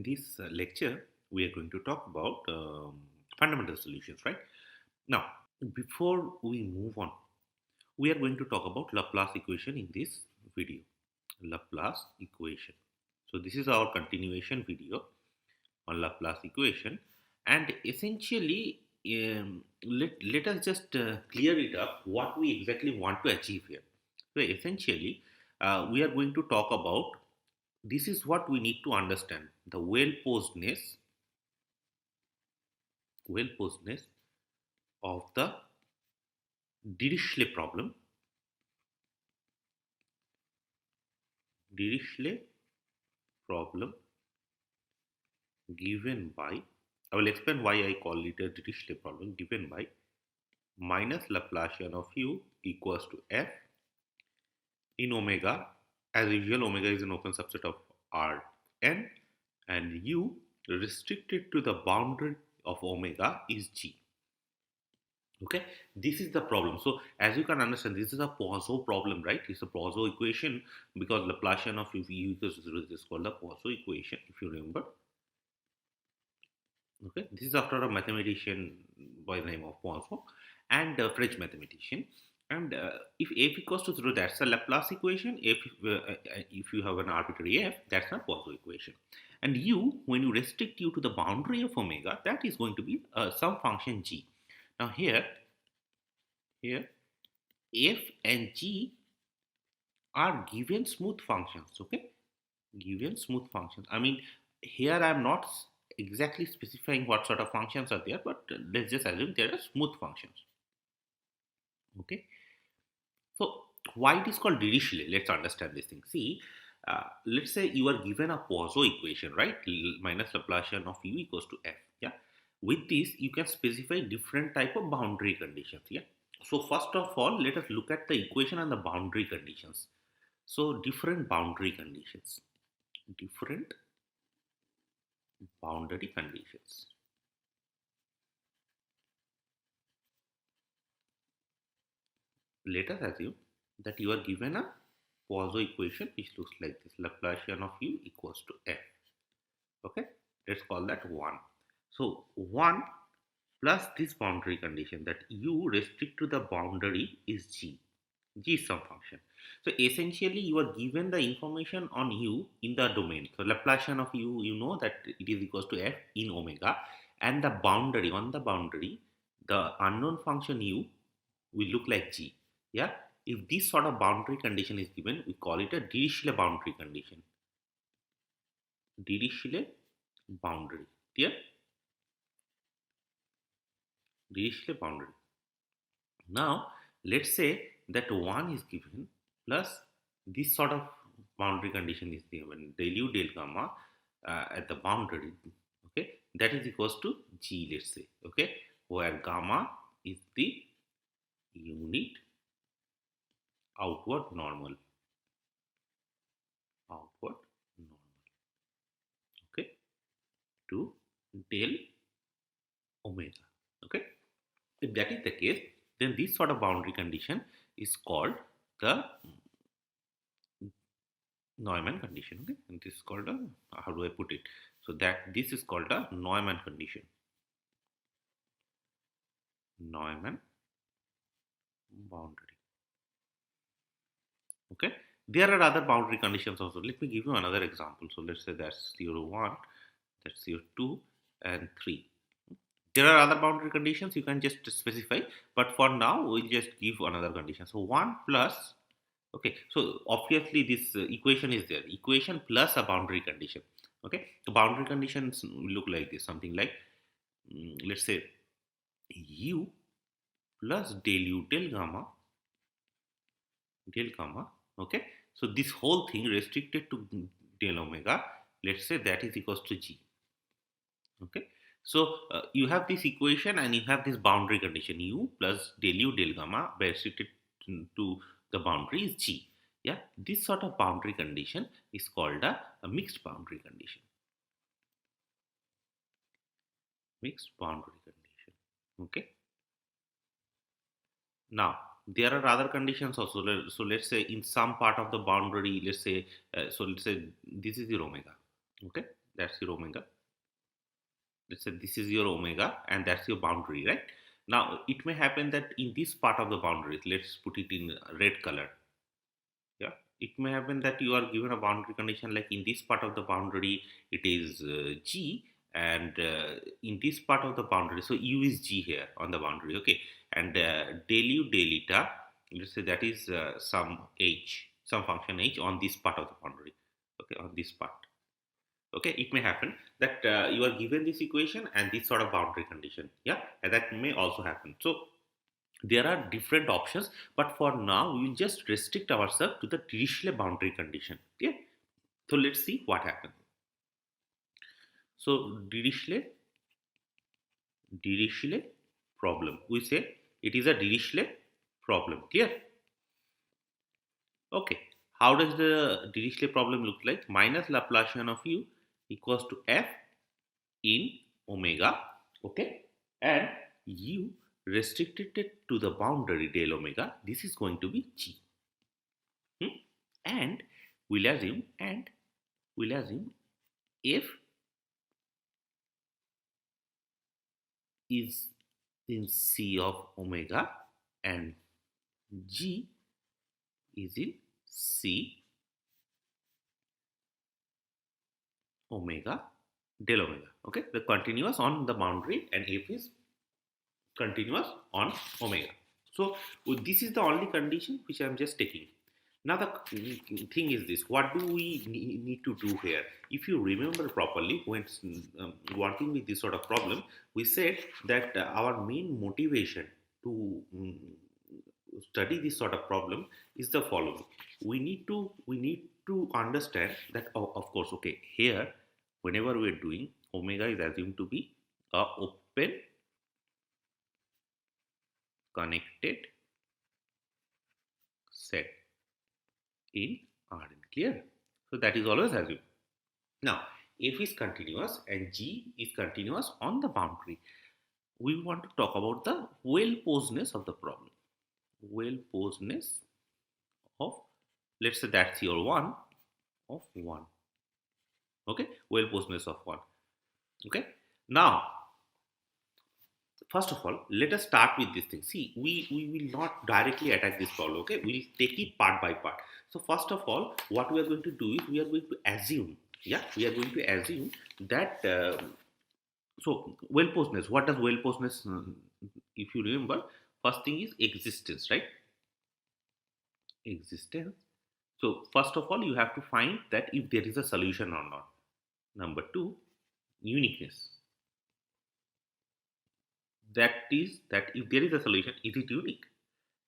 in this lecture, we are going to talk about fundamental solutions, right? Now, before we move on, we are going to talk about Laplace equation in this video. Laplace equation. So this is our continuation video on Laplace equation, and essentially, let us just clear it up what we exactly want to achieve here. So essentially, we are going to talk about this is what we need to understand the well-posedness of the Dirichlet problem. Dirichlet problem given by, I will explain why I call it a Dirichlet problem, given by minus Laplacian of u equals to f in omega. As usual, omega is an open subset of Rn, and u restricted to the boundary of omega is g. Okay, this is the problem. So as you can understand, this is a Poisson problem, right? It's a Poisson equation because Laplacian of u equals to 0 is called the Poisson equation, if you remember. Okay, this is after a mathematician by the name of Poisson and a French mathematician. And if f equals to 0, that's a Laplace equation. If you have an arbitrary f, that's a Poisson equation. And u, when you restrict u to the boundary of omega, that is going to be some function g. Now here f and g are given smooth functions. Okay, given smooth functions. I mean, here I am not exactly specifying what sort of functions are there, but let's just assume there are smooth functions. Okay, so why it is called Dirichlet? Let's understand this thing. See, let's say you are given a Poisson equation, right? Minus Laplacian of u equals to f. Yeah, with this you can specify different type of boundary conditions. Yeah, so first of all, let us look at the equation and the boundary conditions. So different boundary conditions. Different boundary conditions. Let us assume that you are given a Poisson equation which looks like this: Laplacian of u equals to f. Okay, let's call that 1. So 1 plus this boundary condition that u restrict to the boundary is g. G is some function. So essentially you are given the information on u in the domain. So Laplacian of u, you know that it is equals to f in omega, and the boundary, on the boundary, the unknown function u will look like g. Yeah, if this sort of boundary condition is given, we call it a Dirichlet boundary condition. Dirichlet boundary. Clear? Dirichlet boundary. Now let's say that 1 is given plus this sort of boundary condition is given, del u del gamma at the boundary. Okay, that is equals to g, let's say. Okay, where gamma is the unit outward normal. Outward normal. Okay, to del omega. Okay, if that is the case, then this sort of boundary condition is called the Neumann condition. Okay, and this is called a, how do I put it? So that this is called a Neumann condition. Neumann boundary. Okay, there are other boundary conditions also. Let me give you another example. So let's say that's 0, 1, that's 0, 2, and 3. There are other boundary conditions you can just specify, but for now we just give another condition. So 1 plus, okay, so obviously this equation is there, equation plus a boundary condition. Okay, the boundary conditions look like this, something like, let's say u plus del u del gamma, okay. So this whole thing restricted to del omega, let's say that is equals to g. Okay, so you have this equation and you have this boundary condition u plus del u del gamma restricted to the boundary is g. Yeah, this sort of boundary condition is called a mixed boundary condition. Mixed boundary condition. Okay, now there are other conditions also. So let's say in some part of the boundary, let's say so let's say this is your omega. Okay, That's your omega. Let's say this is your omega and that's your boundary, right? Now it may happen that in this part of the boundary, let's put it in red color. Yeah, it may happen that you are given a boundary condition like in this part of the boundary it is G, and in this part of the boundary, so U is G here on the boundary, okay, and del U del eta, let's say that is some H, some function H on this part of the boundary, okay, on this part. Okay, it may happen that you are given this equation and this sort of boundary condition, yeah, and that may also happen. So there are different options, but for now we will just restrict ourselves to the Dirichlet boundary condition. Okay, so let's see what happens. So Dirichlet problem, we say it is a Dirichlet problem. Clear? Okay, how does the Dirichlet problem look like? Minus Laplacian of u equals to f in omega, okay, and u restricted it to the boundary del omega, this is going to be G. And we'll assume f is in C of omega and G is in C omega del omega. Okay, the continuous on the boundary and f is continuous on omega. So this is the only condition which I am just taking. Now the thing is this, what do we need to do here? If you remember properly, when working with this sort of problem, we said that our main motivation to study this sort of problem is the following. We need to understand that, oh, of course, okay, here whenever we are doing, omega is assumed to be a open connected set in Rn. Clear? So that is always assumed. Now, f is continuous and G is continuous on the boundary. We want to talk about the well-posedness of the problem. Well-posedness of, let's say that's your 1 of 1. Okay, well-posedness of 1. Okay, now first of all, let us start with this thing. See, we will not directly attack this problem, okay? We'll take it part by part. So first of all, what we are going to do is we are going to assume, yeah, we are going to assume that, so well-posedness, what does well-posedness, if you remember, first thing is existence, right? Existence. So first of all, you have to find that if there is a solution or not. Number 2, uniqueness. That is that if there is a solution, is it unique?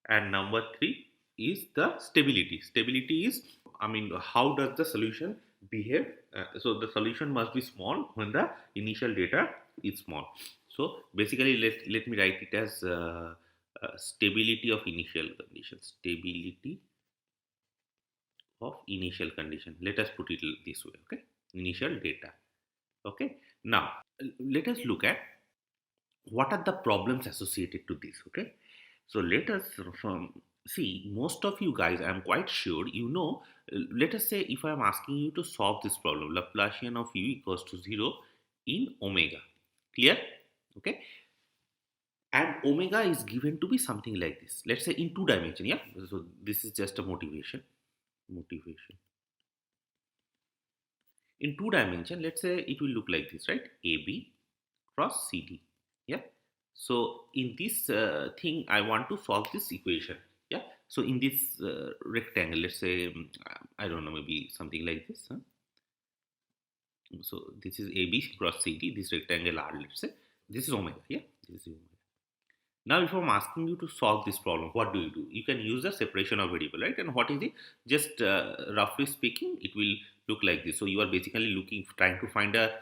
And number 3 is the stability. Stability is, I mean, how does the solution behave? So the solution must be small when the initial data is small. So basically, let me write it as stability of initial conditions. Stability of initial condition. Let us put it this way. Okay, initial data. Okay. Now let us look at what are the problems associated to this. Okay, so let us see, most of you guys, I'm quite sure you know, let us say if I'm asking you to solve this problem, Laplacian of u equals to 0 in omega. Clear? Okay, and omega is given to be something like this, let's say in 2 dimension. Yeah, so this is just a motivation in 2 dimension. Let's say it will look like this, right? AB cross CD. Yeah, so in this thing I want to solve this equation. Yeah, so in this rectangle, let's say I don't know, maybe something like this, huh? So this is AB cross CD, this rectangle R, let's say this is omega. Yeah, this is omega. Now if I'm asking you to solve this problem, what do? You can use the separation of variable, right? And what is it? Just roughly speaking, it will look like this. So you are basically trying to find a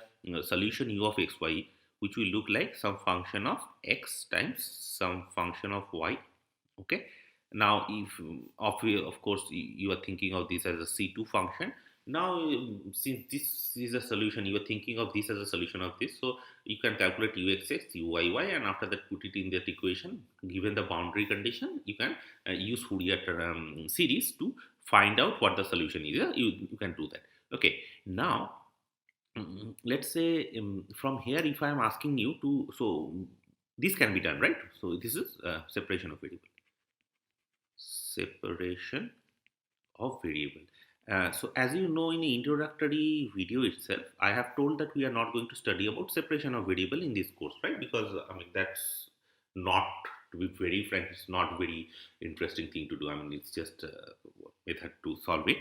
solution u of xy, which will look like some function of x times some function of y. Okay, now if of course you are thinking of this as a C2 function. Now since this is a solution, you are thinking of this as a solution of this, so you can calculate uxx, uyy, and after that put it in that equation. Given the boundary condition, you can use Fourier series to find out what the solution is. You can do that. Okay, now let's say from here, if I'm asking you to, so this can be done, right? So this is separation of variable. Separation of variable. So as you know, in the introductory video itself, I have told that we are not going to study about separation of variable in this course, right? Because I mean that's not, to be very frank, it's not very interesting thing to do. I mean it's just a method to solve it.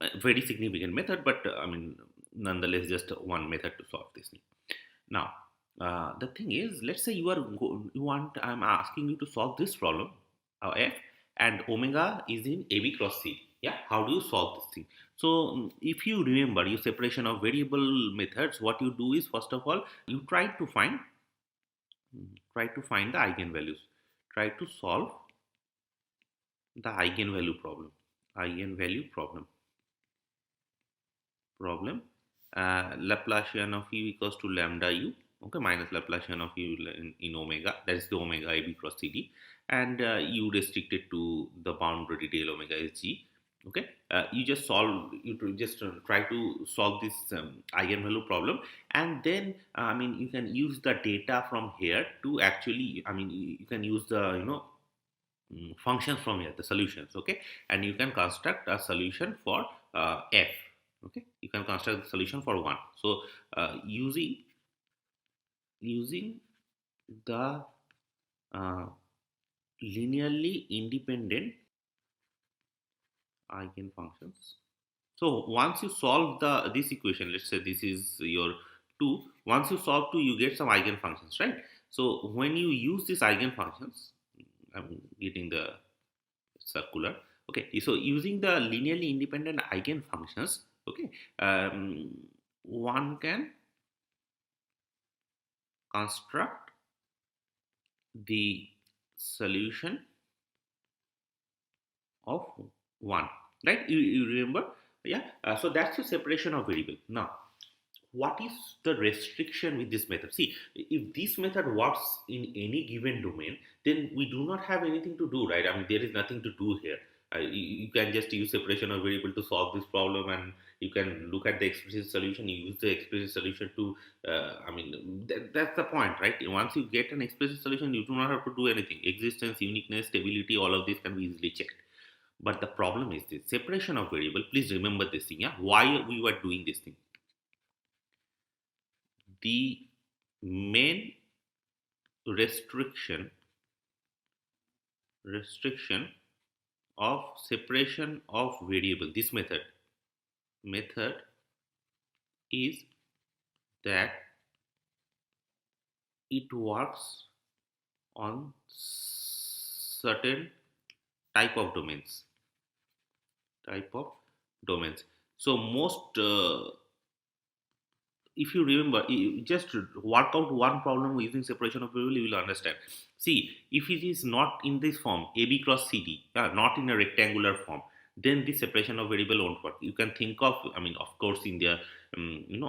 A very significant method, but I mean nonetheless just one method to solve this thing. Now, the thing is, let's say you want, I'm asking you to solve this problem, f, and omega is in AB cross C. Yeah, how do you solve this thing? So, if you remember your separation of variable methods, what you do is, first of all, you try to find the eigenvalues. Try to solve the eigenvalue problem. Eigenvalue problem. Laplacian of u equals to lambda u, okay, minus Laplacian of u in omega, that is the omega AB cross CD, and u restricted to the boundary del omega is g. Okay, you just try to solve this eigenvalue problem, and then I mean you can use the data from here to actually, I mean you can use the functions from here, the solutions, okay, and you can construct a solution for f. Okay, you can construct the solution for 1. So using the uh, linearly independent eigenfunctions. So once you solve this equation, let's say this is your 2, once you solve 2 you get some eigenfunctions, right? So when you use these eigenfunctions, I'm getting the circular, okay, so using the linearly independent eigenfunctions, okay, one can construct the solution of 1, right? You remember? Yeah, so that's the separation of variable. Now what is the restriction with this method? See, if this method works in any given domain, then we do not have anything to do, right? I mean there is nothing to do here. You can just use separation of variable to solve this problem, and you can look at the explicit solution, you use the explicit solution to I mean that's the point, right? Once you get an explicit solution, you do not have to do anything. Existence, uniqueness, stability, all of this can be easily checked. But the problem is this separation of variable. Please remember this thing, yeah, why we were doing this thing. The main restriction of separation of variable, this method is that it works on certain type of domains. So most if you remember, you just work out one problem using separation of variable, you will understand. See, if it is not in this form, AB cross CD, not in a rectangular form, then the separation of variable won't work. You can think of, I mean, of course, in the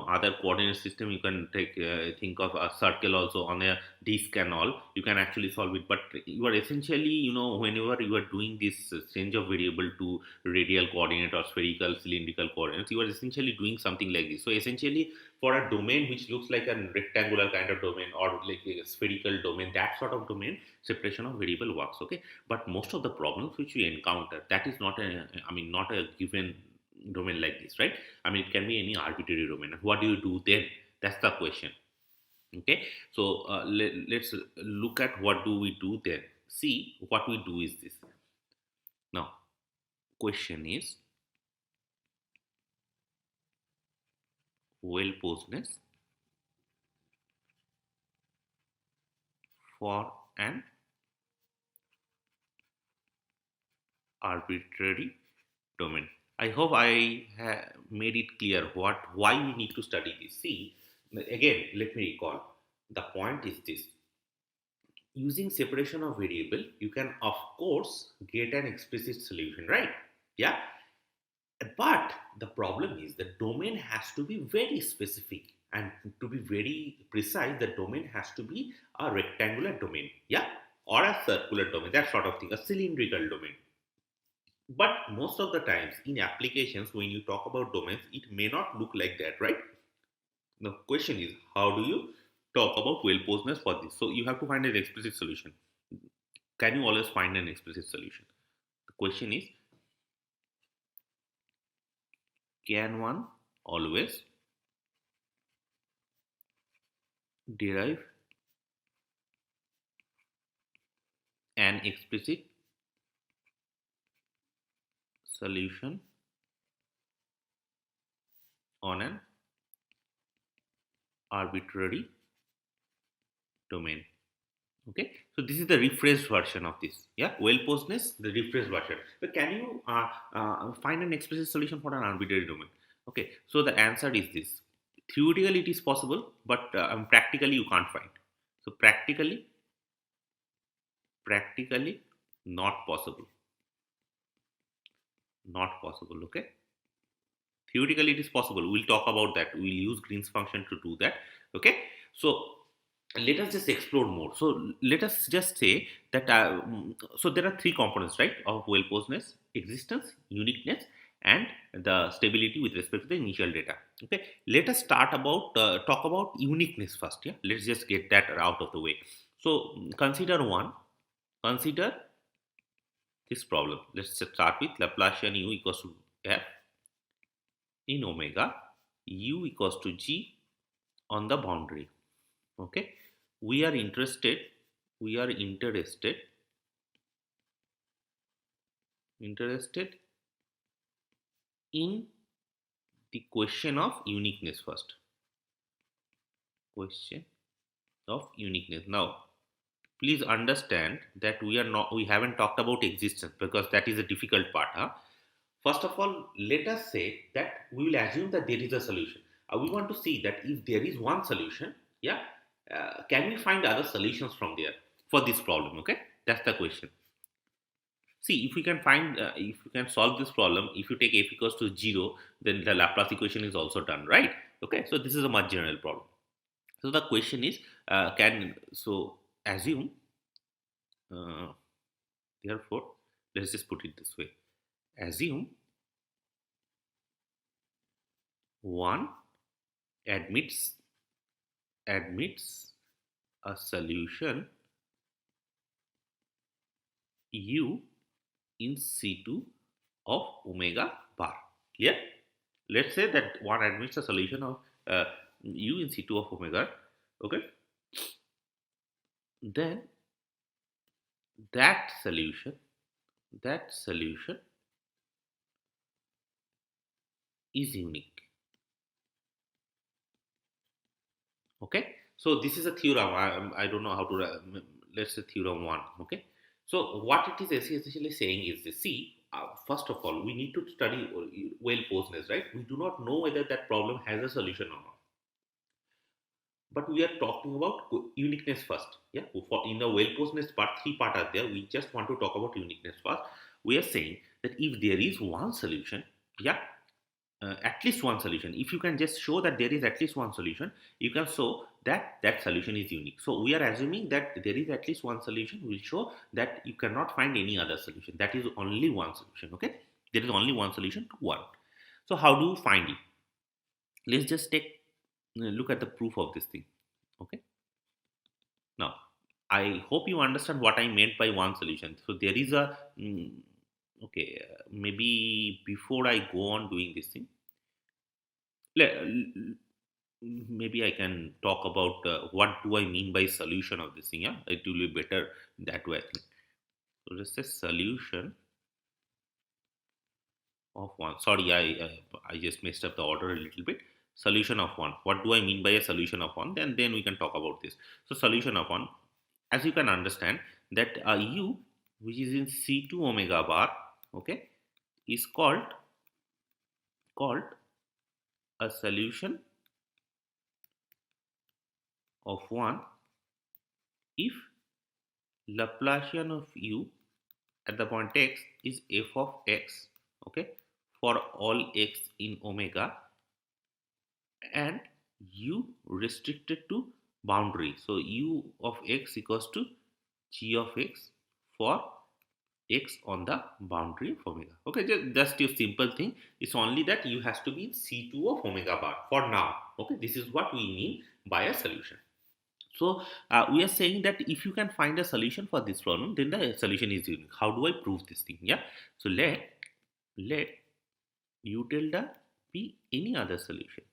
other coordinate system, you can think of a circle also on a disk and all. You can actually solve it, but you are essentially, whenever you are doing this change of variable to radial coordinate or spherical, cylindrical coordinates, you are essentially doing something like this. So essentially, for a domain which looks like a rectangular kind of domain or like a spherical domain, that sort of domain, separation of variable works, okay. But most of the problems which we encounter, that is not not a given domain like this, right? I mean it can be any arbitrary domain. What do you do then? That's the question. Okay, so let's look at what do we do then. See, what we do is this. Now question is well posedness for an arbitrary domain. I hope I have made it clear why we need to study this. See, again, let me recall. The point is this: using separation of variable, you can of course get an explicit solution, right? Yeah, but the problem is the domain has to be very specific, and to be very precise, the domain has to be a rectangular domain, yeah, or a circular domain, that sort of thing, a cylindrical domain. But most of the times in applications, when you talk about domains, it may not look like that, right? The question is, how do you talk about well-posedness for this? So you have to find an explicit solution. Can you always find an explicit solution? The question is, can one always derive an explicit solution on an arbitrary domain? Okay, so this is the rephrased version of this. Yeah, well-posedness, the rephrased version. But can you find an explicit solution for an arbitrary domain? Okay, so the answer is this. Theoretically, it is possible, but practically, you can't find. So practically, not possible. Not possible. Okay. Theoretically, it is possible. We'll talk about that. We'll use Green's function to do that. Okay. So let us just explore more. So let us just say that so there are three components, right, of well-posedness: existence, uniqueness, and the stability with respect to the initial data. Okay, let us start about talk about uniqueness first. Yeah, let's just get that out of the way. So consider this problem. Let's start with Laplacian u equals to f in omega u equals to g on the boundary. Okay, we are interested in the question of uniqueness first. Question of uniqueness. Now please understand that we haven't talked about existence, because that is a difficult part. First of all, let us say that we will assume that there is a solution. We want to see that if there is one solution, yeah, can we find other solutions from there for this problem? Okay, that's the question. See, if we can find, if we can solve this problem, if you take f equals to 0, then the Laplace equation is also done, right? Okay, so this is a much general problem. So the question is, assume, uh, therefore, let's just put it this way: assume one admits a solution u in C2 of omega bar. Clear? Let's say that one admits a solution of u in C2 of omega. Okay. Then that solution is unique. Okay. So this is a theorem. I don't know how to. Let's say theorem one. Okay. So what it is essentially saying is this. See, first of all, we need to study well-posedness, right? We do not know whether that problem has a solution or not. But we are talking about uniqueness first. Yeah, for in the well-posedness part, three part are there. We just want to talk about uniqueness first. We are saying that if there is one solution, yeah, at least one solution, if you can just show that there is at least one solution, you can show that that solution is unique. So we are assuming that there is at least one solution. Will show that you cannot find any other solution. That is only one solution. Okay, there is only one solution to one. So how do you find it? Let's just take look at the proof of this thing. Okay, now I hope you understand what I meant by one solution. So there is a okay, maybe before I go on doing this thing, maybe I can talk about what do I mean by solution of this thing. Yeah, it will be better that way, I think. So just a solution of one. Sorry, I just messed up the order a little bit. Solution of one. What do I mean by a solution of one? Then we can talk about this. So solution of one, as you can understand, that u which is in C2 omega bar, okay, is called a solution of one if Laplacian of u at the point x is f of x, okay, for all x in omega, and u restricted to boundary. So u of x equals to g of x for x on the boundary of omega. Okay, just your simple thing. It's only that u has to be in C2 of omega bar for now. Okay, this is what we mean by a solution. So we are saying that if you can find a solution for this problem, then the solution is unique. How do I prove this thing? Yeah. So let u tilde be any other solution.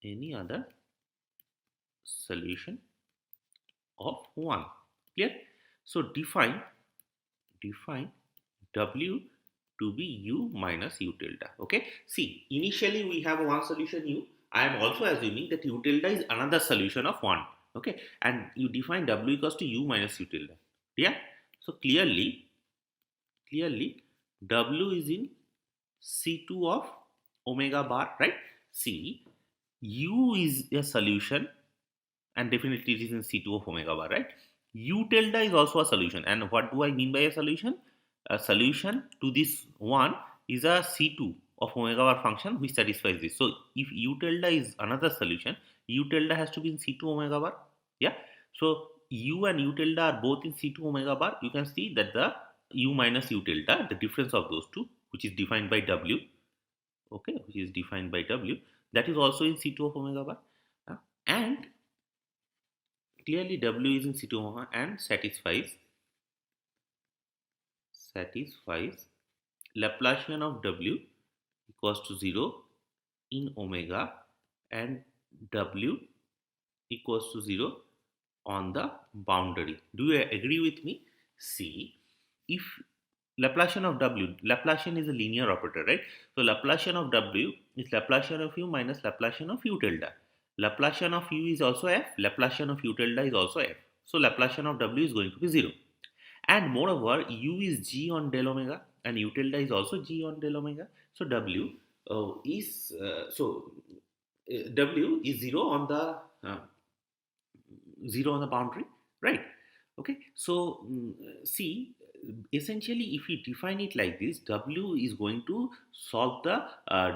Any other solution of 1. Clear? So define w to be u minus u tilde. Okay. See, initially we have one solution u. I am also assuming that u tilde is another solution of 1. Okay. And you define w equals to u minus u tilde. Yeah. So clearly w is in C2 of omega bar, right? See, u is a solution and definitely it is in C2 of omega bar, right? U tilde is also a solution. And what do I mean by a solution? A solution to this one is a C2 of omega bar function which satisfies this. So if u tilde is another solution, u tilde has to be in C2 omega bar. Yeah. So u and u tilde are both in C2 omega bar. You can see that the u minus u tilde, the difference of those two, which is defined by w, okay, which is defined by w, that is also in C2 of omega bar. And clearly w is in C2 omega and satisfies Laplacian of w equals to 0 in omega and w equals to 0 on the boundary. Do you agree with me? See, if Laplacian of w, Laplacian is a linear operator, right? So Laplacian of w is Laplacian of u minus Laplacian of u tilde. Laplacian of u is also f, Laplacian of u tilde is also f. So Laplacian of w is going to be 0. And moreover, u is g on del omega and u tilde is also g on del omega. So w is 0 on the 0 on the boundary, right? Okay, so see, essentially if we define it like this, w is going to solve the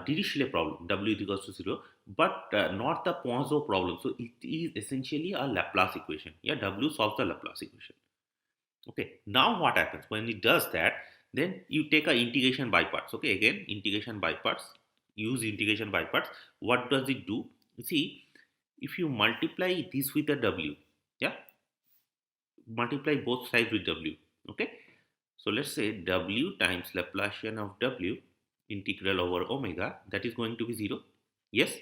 Dirichlet problem, w is equals to 0, but not the Poincare problem. So it is essentially a Laplace equation. Yeah, w solves the Laplace equation. Okay, now what happens when it does that? Then you take a integration by parts. Okay, again integration by parts, use integration by parts. What does it do? See, if you multiply this with a w, yeah, multiply both sides with w. Okay, so let's say w times Laplacian of w integral over omega, that is going to be 0. Yes,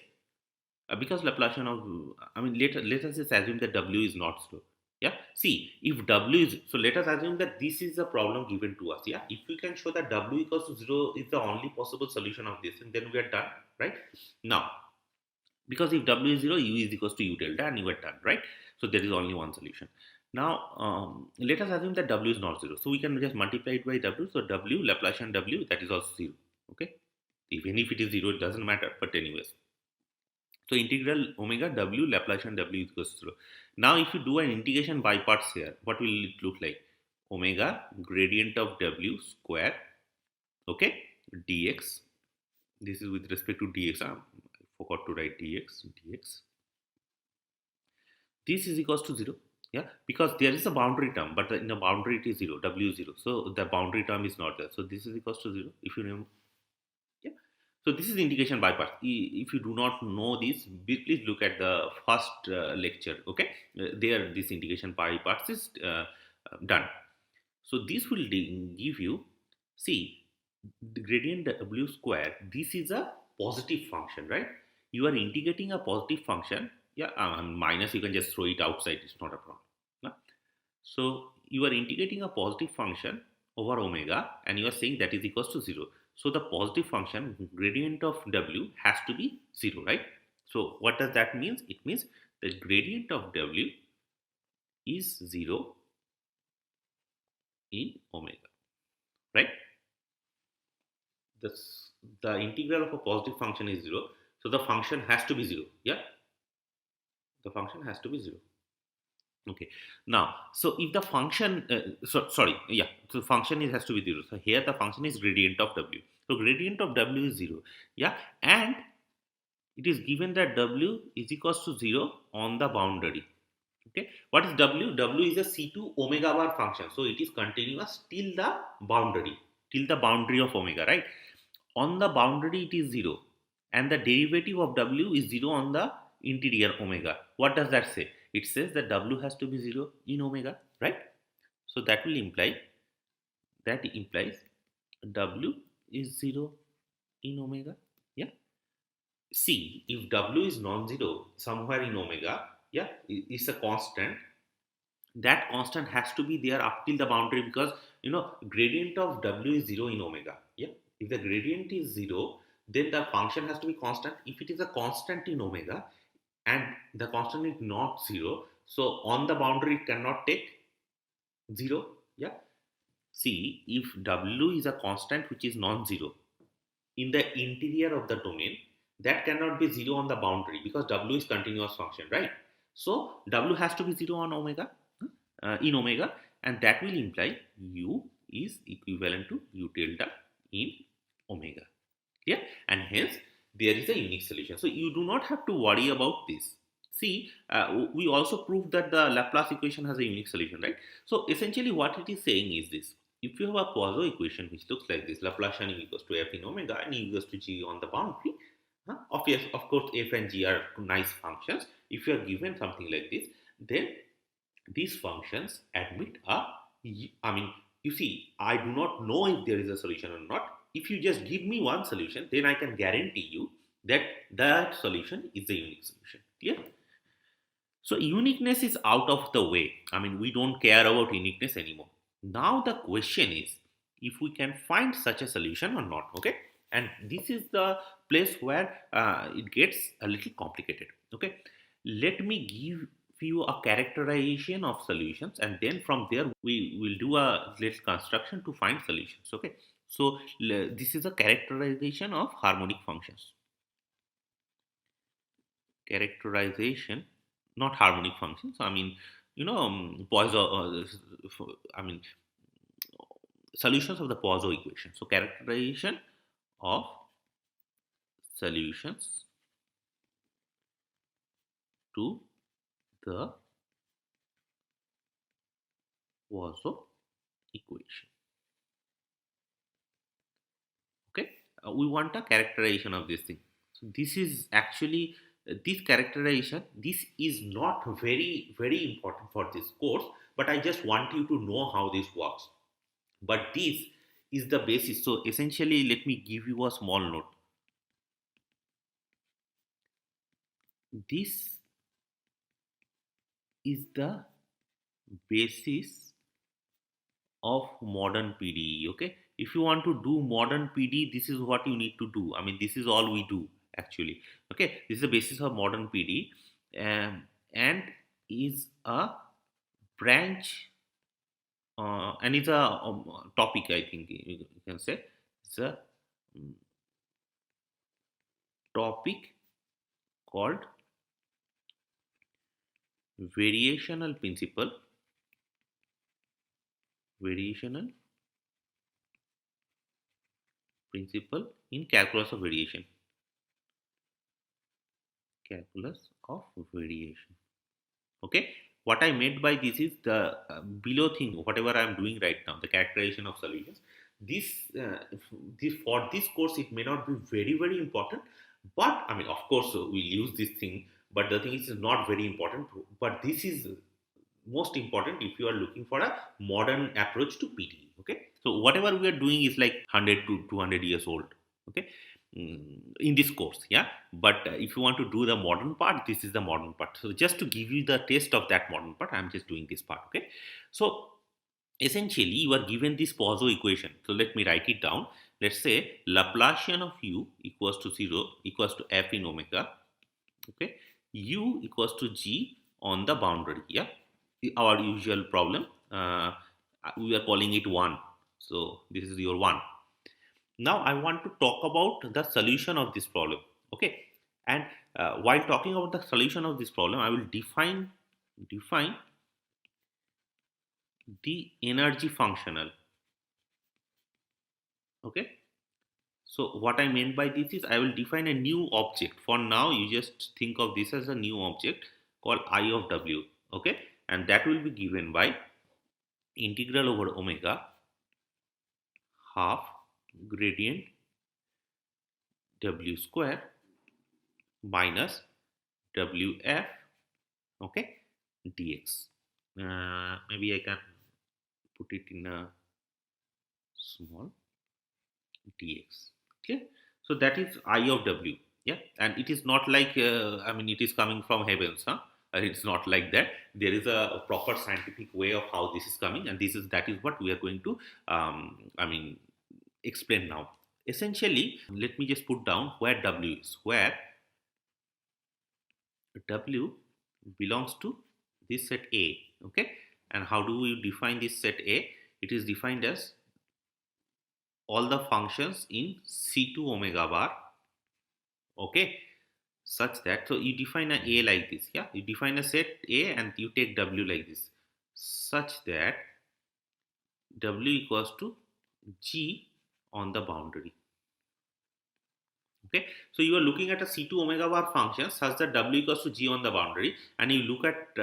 because Laplacian of, I mean, let us just assume that w is not 0. Yeah, see, if w is, so let us assume that this is a problem given to us. Yeah, if we can show that w equals to 0 is the only possible solution of this, and then we are done, right? Now, because if w is 0, u is equals to u tilde and you are done, right? So there is only one solution. Now let us assume that w is not 0, so we can just multiply it by w. So w, Laplacian w, that is also 0. Okay, even if it is 0, it doesn't matter, but anyways. So integral omega w Laplacian w is equals to 0. Now if you do an integration by parts here, what will it look like? Omega gradient of w square, okay, dx. This is with respect to dx. I forgot to write dx. This is equals to 0. Yeah, because there is a boundary term, but in the boundary it is 0, w is 0. So the boundary term is not there. So this is equals to 0. If you remember. So this is integration by parts. If you do not know this, please look at the first lecture. Okay, there this integration by parts is done. So this will give you, see, the gradient w square. This is a positive function, right? You are integrating a positive function. Yeah, minus you can just throw it outside. It's not a problem. No? So you are integrating a positive function over omega, and you are saying that is equals to 0. So the positive function gradient of w has to be 0, right? So what does that mean? It means the gradient of w is 0 in omega, right? The integral of a positive function is 0. So the function has to be 0. Yeah, the function has to be 0. Okay, now so if the function so function has to be 0. So here the function is gradient of w. So gradient of w is 0. Yeah, and it is given that w is equals to 0 on the boundary. Okay, what is w? W is a C2 omega bar function, so it is continuous till the boundary of omega, right? On the boundary it is 0. and the derivative of w is 0 on the interior omega. What does that say? It says that w has to be 0 in omega, right? So that implies w is 0 in omega. Yeah. See, if w is non-zero somewhere in omega, yeah, it's a constant. That constant has to be there up till the boundary, because gradient of w is 0 in omega. Yeah, if the gradient is 0, then the function has to be constant. If it is a constant in omega and the constant is not 0, so on the boundary it cannot take 0. Yeah, see, if w is a constant which is non-zero in the interior of the domain, that cannot be 0 on the boundary, because w is continuous function, right? So w has to be 0 on omega, in omega, and that will imply u is equivalent to u delta in omega. Yeah, and hence there is a unique solution. So you do not have to worry about this. See, we also proved that the Laplace equation has a unique solution, right? So essentially what it is saying is this: if you have a Poisson equation which looks like this, Laplacian u equals to f in omega and u equals to g on the boundary, of course f and g are nice functions. If you are given something like this, then these functions admit I mean, you see, I do not know if there is a solution or not. If you just give me one solution, then I can guarantee you that that solution is a unique solution. Clear? So uniqueness is out of the way. I mean, we don't care about uniqueness anymore. Now the question is if we can find such a solution or not. Okay, and this is the place where it gets a little complicated. Okay, let me give you a characterization of solutions, and then from there we will do a little construction to find solutions. Okay, so this is a characterization of harmonic functions. Characterization, not harmonic functions. I mean, Poisson. I mean, solutions of the Poisson equation. So characterization of solutions to the Poisson equation. Okay, we want a characterization of this thing. So this is actually this characterization. This is not very important for this course, but I just want you to know how this works. But this is the basis. So essentially, let me give you a small note. This is the basis of modern PDE. Okay, if you want to do modern PDE, this is what you need to do. I mean, this is all we do actually. Okay, this is the basis of modern PDE, and is a branch, and it's a topic. I think you can say it's a um, topic called variational principle. Variational principle in calculus of variation. Calculus of variation. Okay, what I meant by this is the below thing, whatever I am doing right now, the characterization of solutions. This this for this course it may not be very important, but I mean, of course, we'll use this thing, but the thing is not very important. But this is most important if you are looking for a modern approach to PTE. Okay, so whatever we are doing is like 100 to 200 years old. Okay, in this course, yeah. But if you want to do the modern part, this is the modern part. So just to give you the taste of that modern part, I'm just doing this part. Okay, so essentially you are given this Poisson equation. So let me write it down. Let's say Laplacian of u equals to 0 equals to f in omega. Okay, u equals to g on the boundary. Yeah, our usual problem. We are calling it 1. So this is your 1. Now I want to talk about the solution of this problem. Okay, and while talking about the solution of this problem, I will define the energy functional. Okay, so what I meant by this is I will define a new object. For now, you just think of this as a new object called I of w. Okay, and that will be given by integral over omega half gradient w square minus wf, okay, dx. Maybe I can put it in a small dx. Okay, so that is I of w. Yeah, and it is not like I mean it is coming from heavens, huh? It's not like that. There is a proper scientific way of how this is coming, and that is what we are going to I mean explain now. Essentially, let me just put down where w is. Where w belongs to this set A. Okay, and how do we define this set A? It is defined as all the functions in C2 omega bar, okay, such that, so you define a A like this, yeah, you define a set A and you take W like this, such that W equals to G on the boundary. Okay, so you are looking at a C2 omega bar function such that W equals to G on the boundary, and you look at,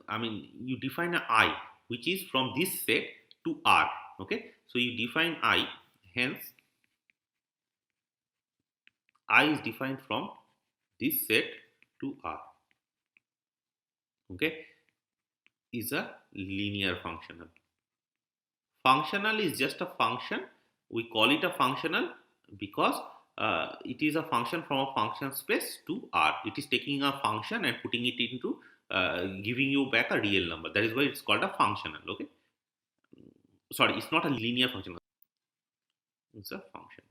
I mean, you define a I which is from this set to R. Okay, so you define I, hence I is defined from this set to R. Okay, is a linear functional. Functional is just a function. We call it a functional because it is a function from a function space to R. It is taking a function and putting it into giving you back a real number. That is why it's called a functional. Okay, sorry, it's not a linear function. It's a function.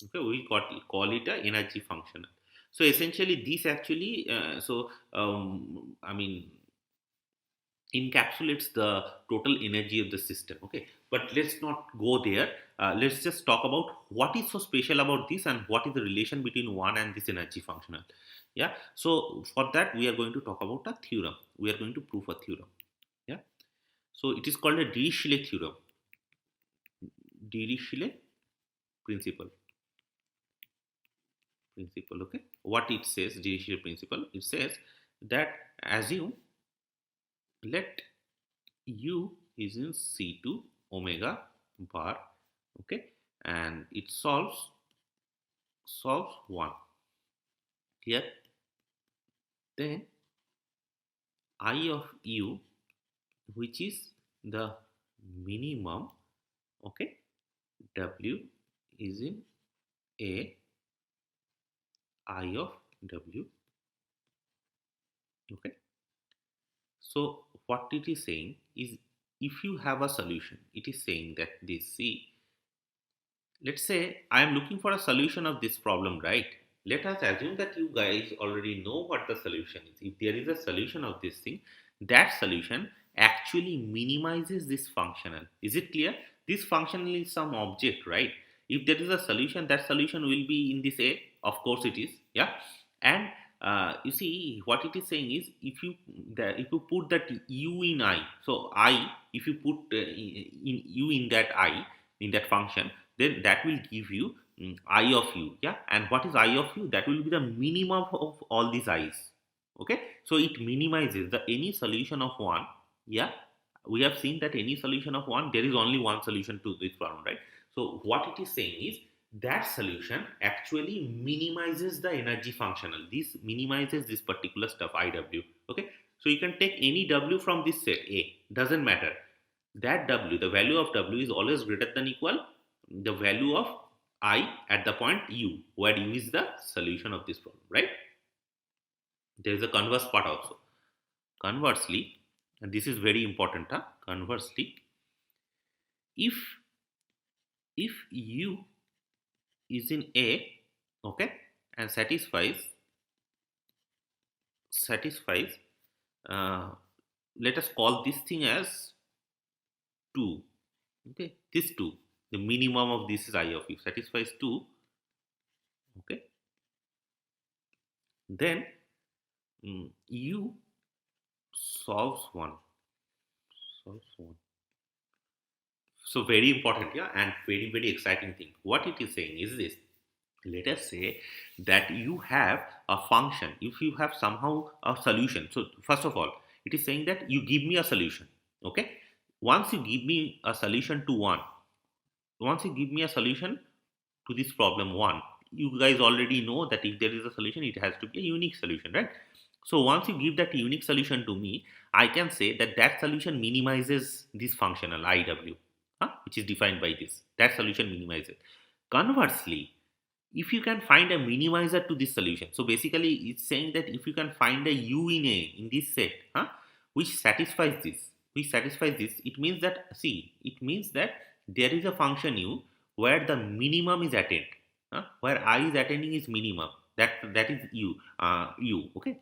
Okay, we call it a energy functional. So essentially, this actually, I mean, encapsulates the total energy of the system. Okay, but let's not go there. Let's just talk about what is so special about this and what is the relation between one and this energy functional. Yeah, so for that we are going to talk about a theorem. We are going to prove a theorem. Yeah, so it is called a Dirichlet theorem. Dirichlet principle. Okay, what it says, Dirichlet principle, it says that assume, let u is in C2 omega bar, okay, and it solves 1 here, then I of u, which is the minimum, okay, w is in a I of w, okay. So what it is saying is, if you have a solution, it is saying that this, see, let's say I am looking for a solution of this problem, right? Let us assume that you guys already know what the solution is. If there is a solution of this thing, that solution actually minimizes this functional. Is it clear? This functional is some object, right? If there is a solution, that solution will be in this A. Of course it is, yeah. And you see what it is saying is, if you put that u in I, so I, if you put in u in that I, in that function, then that will give you I of u, yeah. And what is I of u? That will be the minimum of all these i's. Okay, so it minimizes the any solution of one, yeah. We have seen that any solution of one, there is only one solution to this problem, right? So what it is saying is, that solution actually minimizes the energy functional. This minimizes this particular stuff IW. Okay, so you can take any W from this set A, doesn't matter. That W, the value of W is always greater than equal the value of I at the point U, where U is the solution of this problem, right? There is a converse part also. Conversely, and this is very important, huh? Conversely, if U is in A, okay, and satisfies uh, let us call this thing as 2, okay, this 2, the minimum of this is I of u, satisfies 2, okay, then u solves 1, solves 1. So very important, yeah, and very, very exciting thing. What it is saying is this: let us say that you have a function. If you have somehow a solution, so first of all, it is saying that you give me a solution. Okay, once you give me a solution to one, once you give me a solution to this problem one, you guys already know that if there is a solution, it has to be a unique solution, right? So once you give that unique solution to me, I can say that that solution minimizes this functional IW, which is defined by this. That solution minimizes. Conversely, if you can find a minimizer to this solution, so basically it's saying that if you can find a u in a in this set, which satisfies this, it means that, see, it means that there is a function u where the minimum is attained, where I is attaining is minimum, that is u, okay.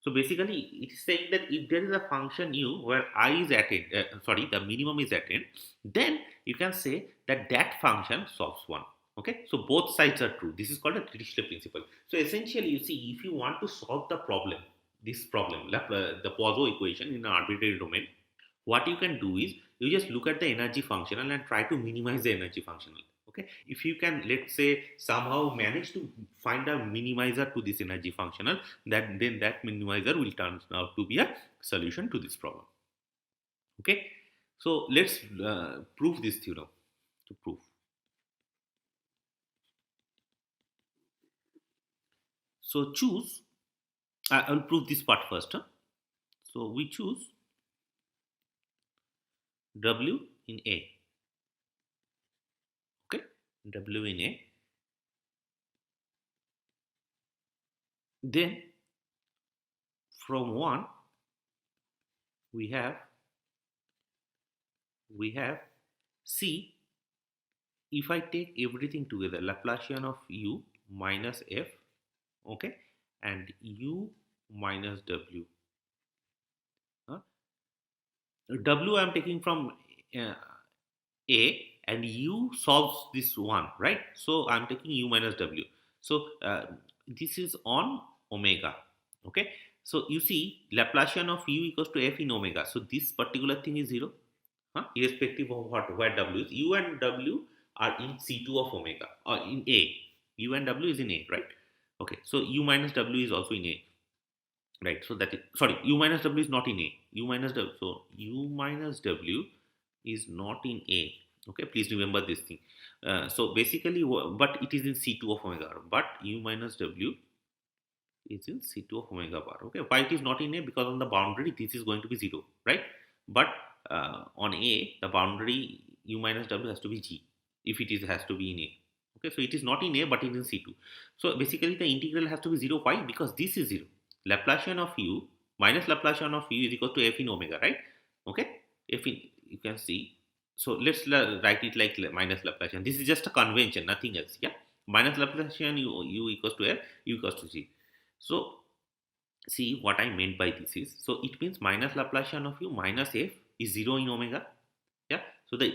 So basically it is saying that if there is a function u where I is attained, the minimum is attained, then you can say that that function solves one. Okay, so both sides are true. This is called a Dirichlet principle. So essentially, you see, if you want to solve the problem, the Poisson equation in an arbitrary domain, what you can do is you just look at the energy functional and try to minimize the energy functional. Okay, if you can, let's say, somehow manage to find a minimizer to this energy functional, then that minimizer will turn out to be a solution to this problem. Okay, so let's prove this theorem. To prove, so choose, I will prove this part first. So we choose W in A. Okay, W in A. Then from 1 we have C. If I take everything together, Laplacian of u minus f, okay, and u minus w. W I am taking from A, and u solves this one, right? So I am taking u minus w. So this is on omega, okay. So you see, Laplacian of u equals to f in omega. So this particular thing is 0, irrespective of where w is. U and w are in C2 of omega, or in A. U and w is in A, right? Okay, so u minus w is also in A, right? So that is, sorry, u minus w is not in A. U minus w, so u minus w is not in A. Okay, please remember this thing. So basically, but it is in C2 of omega, but u minus w is in C2 of omega bar. Okay, why it is not in A? Because on the boundary this is going to be 0, right? But on A, the boundary u minus w has to be g, if it is has to be in A. Okay, so it is not in A, but it is in C2. So basically the integral has to be 0. Why? Because this is 0. Laplacian of u minus Laplacian of u is equal to f in omega, right? Okay, f in, you can see. So let's write it like minus Laplacian. This is just a convention, nothing else. Yeah, minus Laplacian u equals to f, u equals to g. So see what I meant by this is, so it means minus Laplacian of u minus f is 0 in omega. Yeah, so the,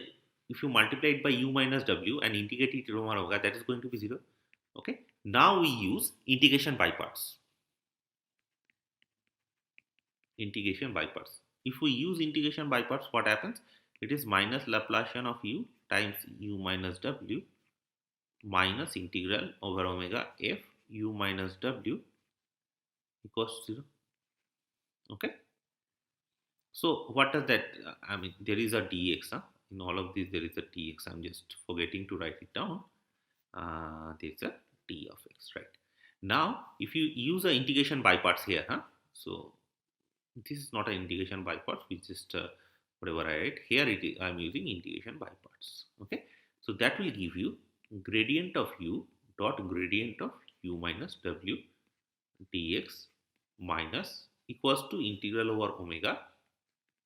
if you multiply it by u minus w and integrate it over omega, that is going to be 0. Okay, now we use integration by parts. Integration by parts. If we use integration by parts, what happens? It is minus Laplacian of u times u minus w minus integral over omega f u minus w equals to 0. Okay, so what does that, I mean, there is a dx, in all of this there is a dx. I'm just forgetting to write it down. There's a d of x, right? Now if you use a integration by parts here, so this is not an integration by parts, we just whatever I write here, it is, I'm using integration by parts. Okay, so that will give you gradient of u dot gradient of u minus w dx minus equals to integral over omega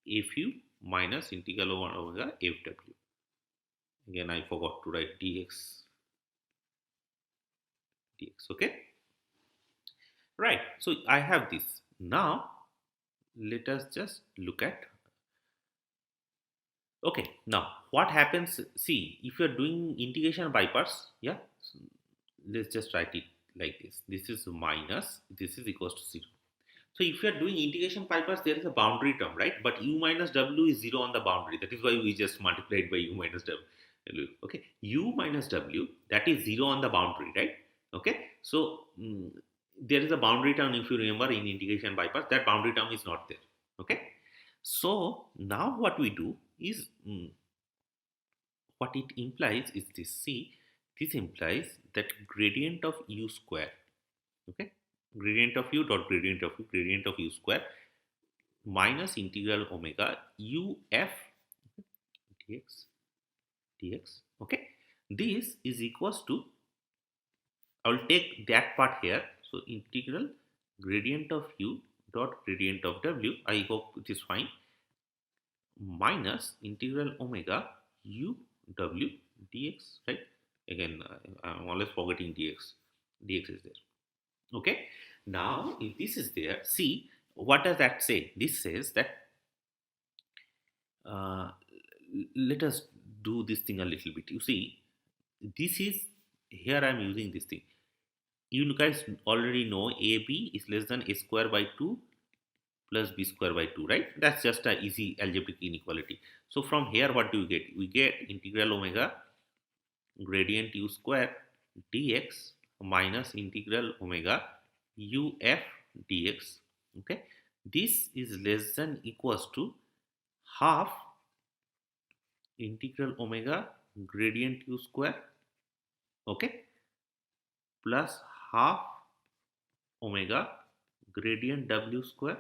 fu minus integral over omega fw. Again, I forgot to write dx. Okay, right? So I have this. Now let us just look at. Okay, now what happens? See, if you are doing integration by parts, yeah, so let's just write it like this. This is minus. This is equals to 0. So if you are doing integration by parts, there is a boundary term, right? But u minus w is 0 on the boundary. That is why we just multiplied by u minus w. Okay, u minus w, that is 0 on the boundary, right? Okay, so there is a boundary term, if you remember, in integration by parts. That boundary term is not there. Okay, so now what we do is, what it implies is this. See, This implies that gradient of u square, okay, gradient of u dot gradient of u square minus integral omega u f dx dx, okay, this is equals to, I will take that part here. So integral gradient of u dot gradient of w, I hope it is fine, minus integral omega u w dx, right? Again, I'm always forgetting dx. Dx is there. Okay. Now, if this is there, see, what does that say? This says that, uh, let us do this thing a little bit. You see, this is, here I'm using this thing. You guys already know AB is less than a square by 2 plus b square by 2, right? That's just an easy algebraic inequality. So from here, what do we get? We get integral omega gradient u square dx minus integral omega u f dx. Okay, this is less than equals to half integral omega gradient u square, okay, plus half omega gradient w square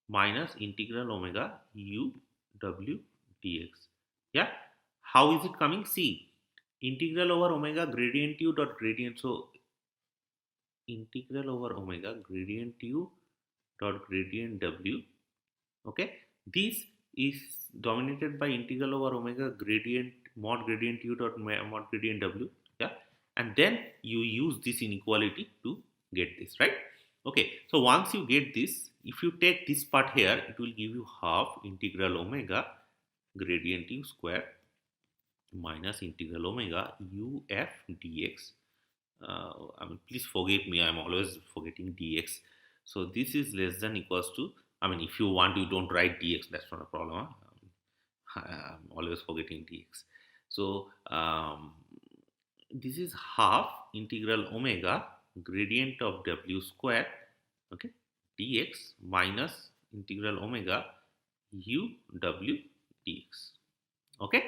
minus integral omega u w dx. Yeah, how is it coming? See, integral over omega gradient u dot gradient, so integral over omega gradient u dot gradient w, okay, this is dominated by integral over omega gradient mod gradient u dot mod gradient w. Yeah, and then you use this inequality to get this, right? Okay, so once you get this, if you take this part here, it will give you half integral omega gradient u square minus integral omega u f dx. I mean, please forgive me, I'm always forgetting dx. So this is less than equals to, I mean, if you want, you don't write dx, that's not a problem. I'm always forgetting dx. So this is half integral omega gradient of w square, okay, dx minus integral omega u w dx. Okay,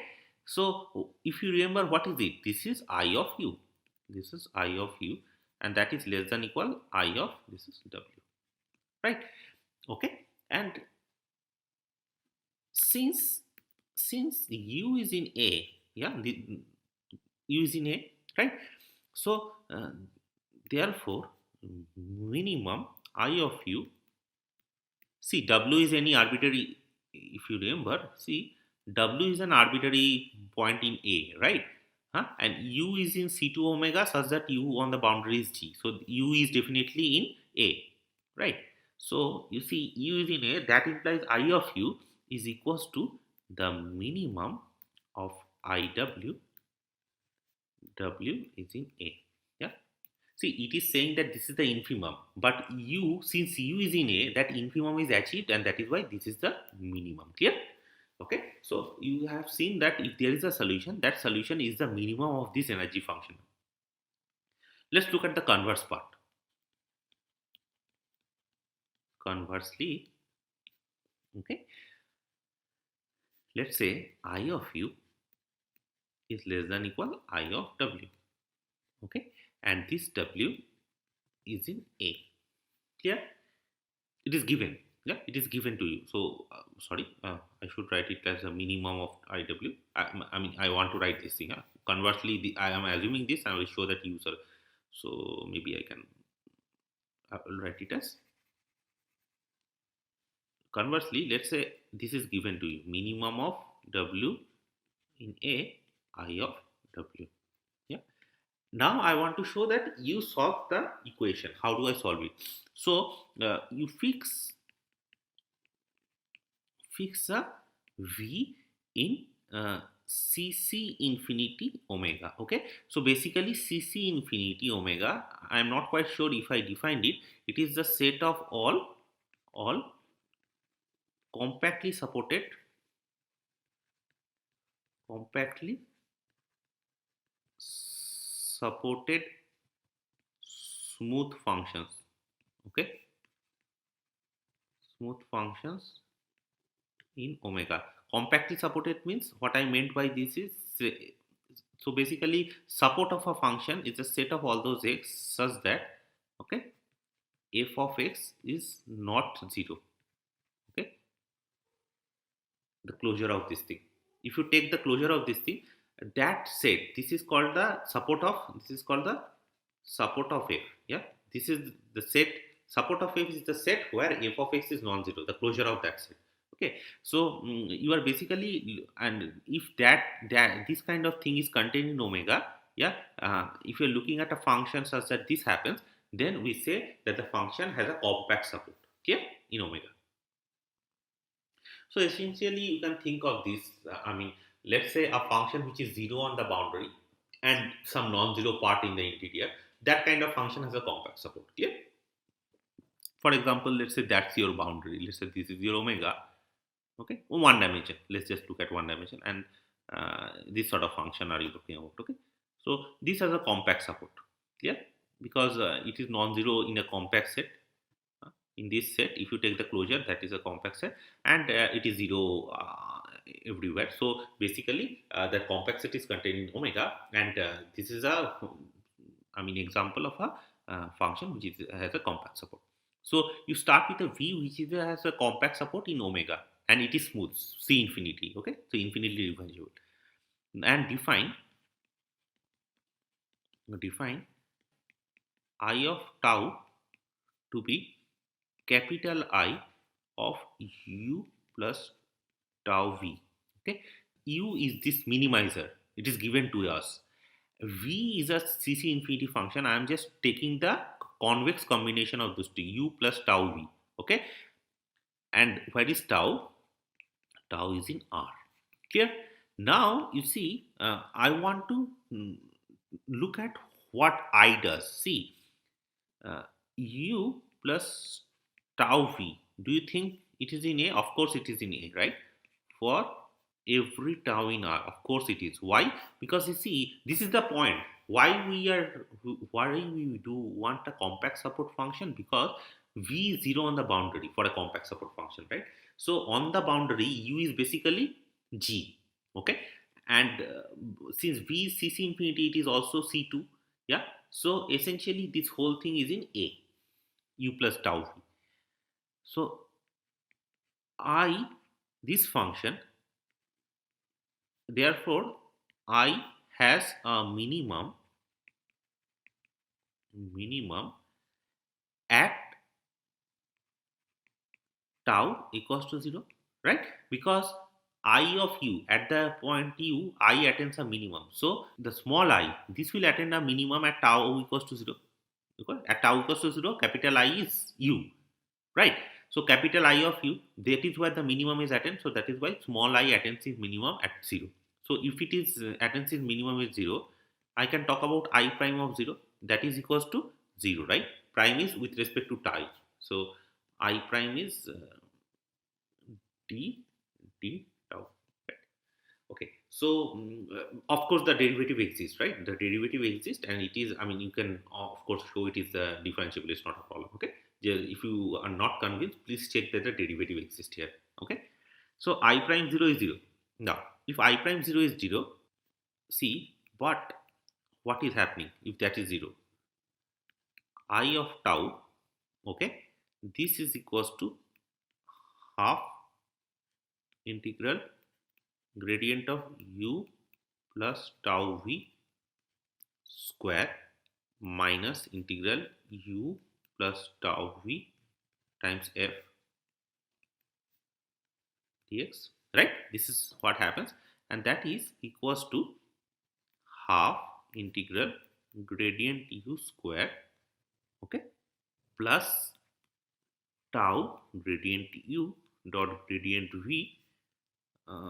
so if you remember, what is it? This is I of u. This is I of u, and that is less than equal I of this is w, right? Okay, and since u is in a, yeah, u is in a, right? So therefore, minimum I of u. See, w is any arbitrary. If you remember, see, w is an arbitrary point in a, right? Huh? And u is in C2 omega such that u on the boundary is G. So u is definitely in A, right? So you see, u is in A, that implies I of u is equals to the minimum of IW, W is in A. Yeah. See, it is saying that this is the infimum, but u, since u is in A, that infimum is achieved, and that is why this is the minimum. Clear? Okay, so you have seen that if there is a solution, that solution is the minimum of this energy function. Let's look at the converse part. Conversely, okay, let's say I of u is less than equal I of w, okay, and this w is in A. Clear? It is given. Yeah, it is given to you. So sorry, I should write it as a minimum of IW. I mean, I want to write this thing. Conversely, I am assuming this, and I will show that user. So maybe I will write it as, conversely, let's say this is given to you, minimum of W in A, I of W. Yeah. Now I want to show that you solve the equation. How do I solve it? So you fix a V in Cc infinity omega. Okay, so basically Cc infinity omega, I am not quite sure if I defined it. It is the set of all compactly supported smooth functions. Okay, smooth functions in omega. Compactly supported means, what I meant by this is, So basically, support of a function is a set of all those x such that, okay, f of x is not 0. Okay, the closure of this thing. If you take the closure of this thing, that set, this is called the support of, this is called the support of f. Yeah, this is the set. Support of f is the set where f of x is non-zero, the closure of that set. Okay, so you are basically, and if that this kind of thing is contained in omega, yeah, if you're looking at a function such that this happens, then we say that the function has a compact support, okay, in omega. So essentially, you can think of this. Let's say a function which is zero on the boundary and some non-zero part in the interior. That kind of function has a compact support. Yeah. For example, let's say that's your boundary. Let's say this is your omega. Okay, one dimension. Let's just look at one dimension, and this sort of function are you looking about? Okay, so this has a compact support. Yeah, because it is non-zero in a compact set. In this set, if you take the closure, that is a compact set, and it is zero everywhere. So basically, the compact set is contained in omega, and this is a, example of a function which has a compact support. So you start with a v which has a compact support in omega, and it is smooth, C infinity. Okay, so infinitely reversible, and define I of tau to be capital I of u plus tau v. Okay, u is this minimizer, it is given to us. V is a CC infinity function. I am just taking the convex combination of those two, u plus tau v. Okay, and where is tau? Tau is in R. Clear? Now you see, I want to look at what I does. See, u plus tau v. Do you think it is in A? Of course it is in A, right? For every tau in R, of course it is. Why? Because you see, this is the point. Why we do want a compact support function? Because v is 0 on the boundary for a compact support function, right? So on the boundary, u is basically g. Okay, and since v is CC infinity, it is also C2. Yeah. So essentially, this whole thing is in A, u plus tau v. So this function, therefore I has a minimum at tau equals to 0, right? Because I of u, at the point u, I attains a minimum. So the small I, this will attain a minimum at tau equals to 0. Because at tau equals to 0, capital I is u, right? So capital I of u, that is where the minimum is attained. So that is why small I attains its minimum at 0. So if it is attains its minimum is 0, I can talk about I prime of 0, that is equals to 0, right? Prime is with respect to tau. So I prime is d tau. Right? Okay. So of course the derivative exists, right? The derivative exists, and it is, you can of course show it is differentiable. It's not a problem. Okay. If you are not convinced, please check that the derivative exists here. Okay. So I prime 0 is 0. Now, if I prime 0 is 0, see, but what is happening if that is 0? I of tau, okay, this is equals to half integral gradient of u plus tau v square minus integral u plus tau v times f dx, right? This is what happens, and that is equals to half integral gradient u square, okay, plus tau gradient u dot gradient v.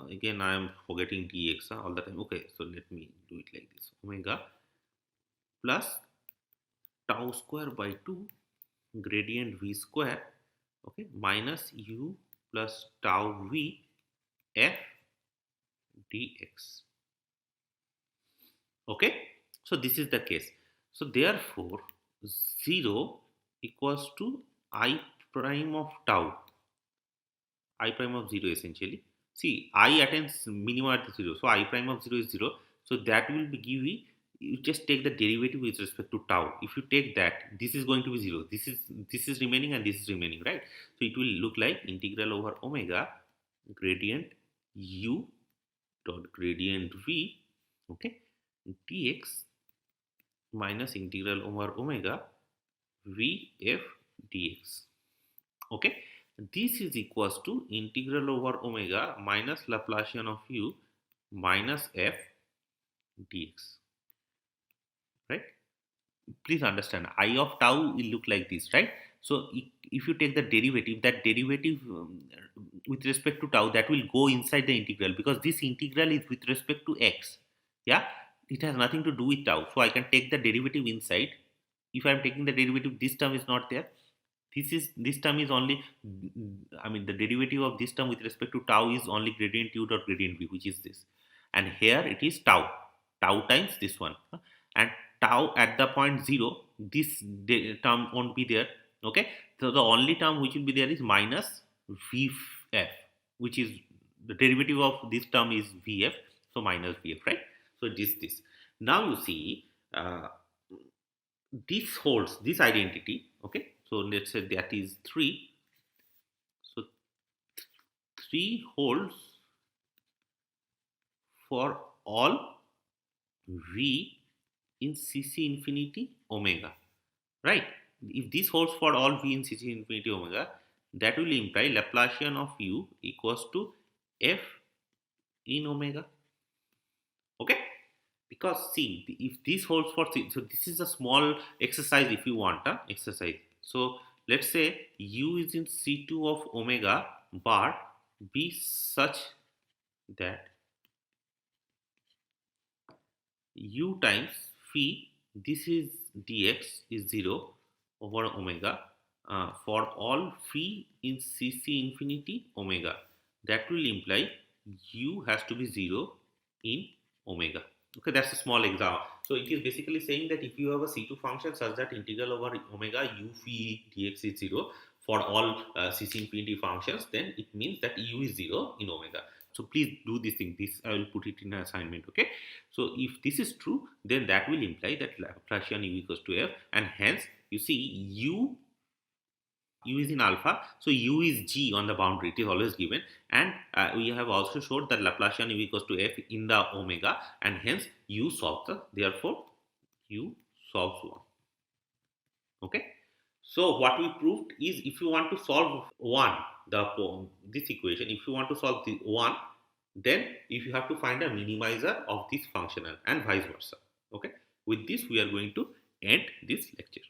Again, I am forgetting dx all the time. Okay, so let me do it like this: omega plus tau square by 2 gradient v square, okay, minus u plus tau v f dx. Okay, so this is the case. So therefore 0 equals to I prime of tau, I prime of 0 essentially. See, I attains minimum at 0, so I prime of 0 is 0. So that will be give you just take the derivative with respect to tau. If you take that, this is going to be 0. This is remaining and this is remaining, right? So it will look like integral over omega gradient u dot gradient v, okay, dx minus integral over omega vf dx. Okay, this is equals to integral over omega minus Laplacian of u minus f dx, right? Please understand, I of tau will look like this, right? So if you take the derivative, that derivative with respect to tau, that will go inside the integral, because this integral is with respect to x. Yeah, it has nothing to do with tau, so I can take the derivative inside. If I am taking the derivative, this term is not there. This term is only, I mean, the derivative of this term with respect to tau is only gradient u dot gradient v, which is this, and here it is tau times this one, and tau at the point 0, this term won't be there. Okay, so the only term which will be there is minus vf, which is the derivative of this term is vf, so minus vf, right? So this now you see, this holds this identity. Okay, so let's say that is 3. So 3 holds for all v in cc infinity omega, right? If this holds for all v in cc infinity omega, that will imply Laplacian of u equals to f in omega. Okay, because see, if this holds for c, so this is a small exercise if you want a exercise. So let's say u is in c2 of omega bar be such that u times phi, this is dx, is 0 over omega for all phi in cc infinity omega. That will imply u has to be 0 in omega. Okay, that's a small example. So it is basically saying that if you have a C2 function such that integral over omega u phi dx is 0 for all cc infinity functions, then it means that u is 0 in omega. So please do this thing. This I will put it in an assignment. Okay. So if this is true, then that will imply that Laplacian u equals to f, and hence you see u is in alpha, so u is g on the boundary. It is always given, and we have also showed that Laplacian u equals to f in the omega, and hence u solves the. Therefore, u solves 1. Okay. So what we proved is, if you want to solve 1, this equation, if you want to solve the 1, then if you have to find a minimizer of this functional and vice versa. Okay. With this, we are going to end this lecture.